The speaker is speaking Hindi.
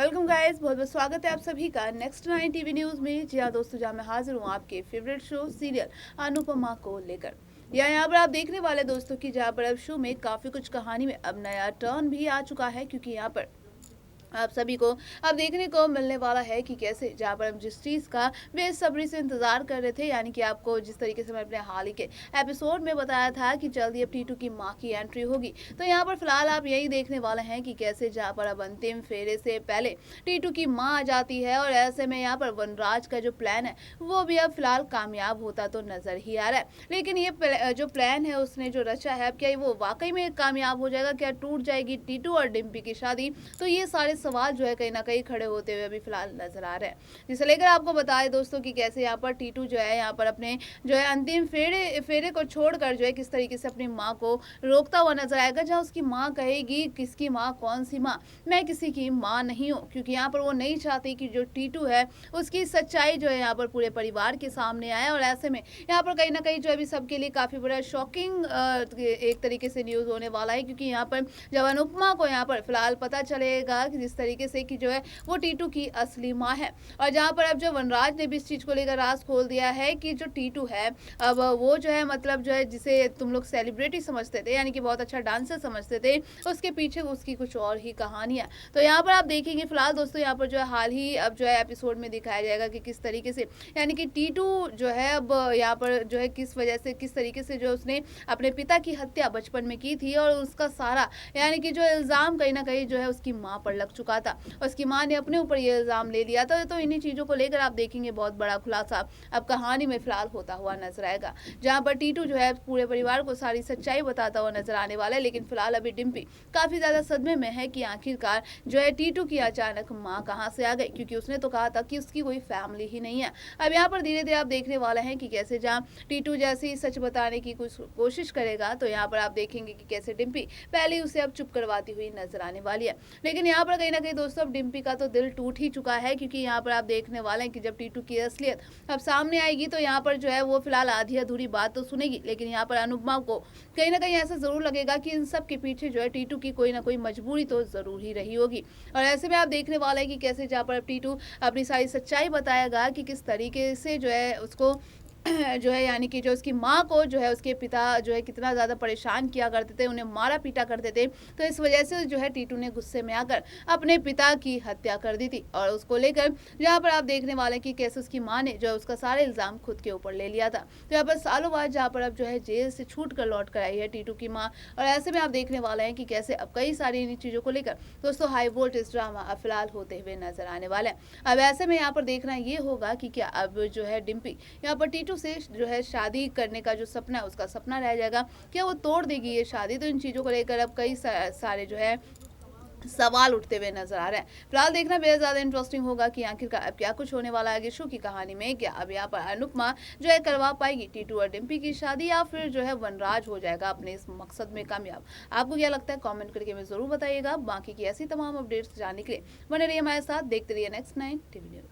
वेलकम गाइस, बहुत बहुत स्वागत है आप सभी का नेक्स्ट 9 टीवी न्यूज़ में। जी हाँ दोस्तों, जहाँ मैं हाजिर हूँ आपके फेवरेट शो सीरियल अनुपमा को लेकर। यहाँ पर आप देखने वाले दोस्तों की जहाँ पर अब शो में काफ़ी कुछ कहानी में अब नया टर्न भी आ चुका है, क्योंकि यहाँ पर आप सभी को अब देखने को मिलने वाला है कि कैसे जहाँ पर हम जिस चीज़ का बेसब्री से इंतजार कर रहे थे, यानी कि आपको जिस तरीके से मैं अपने हाल ही के एपिसोड में बताया था कि जल्दी अब टीटू की माँ की एंट्री होगी, तो यहाँ पर फिलहाल आप यही देखने वाले हैं कि कैसे जहाँ पर अब अंतिम फेरे से पहले टीटू की माँ आ जाती है। और ऐसे में यहाँ पर वनराज का जो प्लान है वो भी अब फिलहाल कामयाब होता तो नजर ही आ रहा है। लेकिन ये जो प्लान है उसने जो रचा है, अब क्या वो वाकई में कामयाब हो जाएगा? क्या टूट जाएगी टीटू और डिम्पी की शादी? तो ये सारे सवाल जो है कहीं ना कहीं खड़े होते हुए अभी फिलहाल नजर आ रहे हैं, जिसे लेकर आपको बताएं दोस्तों कि कैसे यहाँ पर टीटू जो है यहाँ पर अपने जो है अंतिम फेरे फेरे को छोड़कर जो है किस तरीके से अपनी माँ को रोकता हुआ नजर आएगा। जहाँ उसकी माँ कहेगी, किसकी माँ, कौन सी माँ, मैं किसी की माँ नहीं हूँ, क्योंकि यहाँ पर वो नहीं चाहती कि जो टीटू है उसकी सच्चाई जो है यहाँ पर पूरे परिवार के सामने आए। और ऐसे में यहाँ पर कहीं ना कहीं जो है अभी सबके लिए काफी बड़ा शॉकिंग एक तरीके से न्यूज होने वाला है, क्योंकि यहाँ पर जब अनुपमा को यहाँ पर फिलहाल पता चलेगा कि जिस तरीके से कि जो है वो टीटू की असली माँ है, और जहाँ पर अब जो वनराज ने भी इस चीज को लेकर राज खोल दिया है कि जो टीटू है अब वो जो है मतलब जो है जिसे तुम लोग सेलिब्रिटी समझते थे, यानी कि बहुत अच्छा डांसर समझते थे, उसके पीछे उसकी कुछ और ही कहानियां। तो यहाँ पर आप देखेंगे फिलहाल दोस्तों यहाँ पर जो है हाल ही अब जो है एपिसोड में दिखाया जाएगा कि किस तरीके से यानी कि टीटू जो है अब यहाँ पर जो है किस वजह से किस तरीके से जो उसने अपने पिता की हत्या बचपन में की थी, और उसका सारा यानी कि जो इल्जाम कहीं ना कहीं जो है उसकी माँ पर लग चुका था, उसकी माँ ने अपने ऊपर ये इल्जाम ले लिया था। तो इन्हीं चीजों को लेकर आप देखेंगे बहुत बड़ा खुलासा अब कहानी में फिलहाल होता हुआ नजर आएगा, जहाँ पर टीटू जो है पूरे परिवार को सारी सच्चाई बताता हुआ नजर आने वाला है। लेकिन फिलहाल अभी डिम्पी काफी ज्यादा सदमे में है कि आखिरकार जो है टीटू की अचानक माँ कहाँ से आ गई, क्योंकि उसने तो कहा था कि उसकी कोई फैमिली ही नहीं है। अब यहाँ पर धीरे धीरे आप देखने वाला है कि कैसे जहाँ टीटू जैसी सच बताने की कुछ कोशिश करेगा, तो यहाँ पर आप देखेंगे कि कैसे डिम्पी पहले उसे अब चुप करवाती हुई नजर आने वाली है। लेकिन यहाँ पर कहीं ना कहीं दोस्तों अब डिम्पी का तो दिल टूट ही चुका है, क्योंकि यहाँ पर आप देखने वाले हैं कि जब टीटू की असलियत अब सामने आएगी तो यहाँ पर जो है वो फिलहाल आधी अधूरी बात तो सुनेगी, लेकिन यहाँ पर अनुपमा को कहीं ना कहीं ऐसा जरूर लगेगा कि इन सब के पीछे जो है टीटू की कोई ना कोई मजबूरी तो जरूर ही रही होगी। और ऐसे में आप देखने वाले हैं कि कैसे जहाँ पर टीटू अपनी सारी सच्चाई बताएगा कि किस तरीके से जो है उसको जो है यानी कि जो उसकी माँ को जो है उसके पिता जो है कितना ज़्यादा परेशान किया करते थे, उन्हें मारा पीटा करते थे, तो इस वजह से जो है टीटू ने गुस्से में आकर अपने पिता की हत्या कर दी थी। और उसको लेकर जहाँ पर आप देखने वाले कि कैसे उसकी माँ ने जो है उसका सारे इल्ज़ाम खुद के ऊपर ले लिया था। तो यहाँ पर सालों बाद जहाँ पर अब जो है जेल से छूट कर लौट कर आई है टीटू की माँ, और ऐसे में आप देखने वाले हैं कि कैसे अब कई सारी इन चीज़ों को लेकर दोस्तों हाई वोल्टेज ड्रामा अब फिलहाल होते हुए नजर आने वाला है। अब ऐसे में यहाँ पर देखना ये होगा कि क्या अब जो है डिम्पी यहाँ पर टीटू से जो है शादी करने का जो सपना है उसका सपना रह जाएगा, क्या वो तोड़ देगी ये शादी? तो इन चीज़ों को लेकर अब कई सारे जो है सवाल उठते हुए नजर आ रहे हैं। फिलहाल देखना बेहद ज्यादा इंटरेस्टिंग होगा कि आखिरकार अब क्या कुछ होने वाला है आगे शो की कहानी में। क्या अब यहाँ पर अनुपमा जो है करवा पाएगी टीटू और डिम्पी की शादी, या फिर जो है वनराज हो जाएगा अपने इस मकसद में कामयाब? आपको क्या लगता है कमेंट करके हमें जरूर बताइएगा। बाकी की ऐसी तमाम अपडेट्स जानने के लिए बने रहिए हमारे साथ, देखते रहिए नेक्स्ट 9 टीवी न्यूज।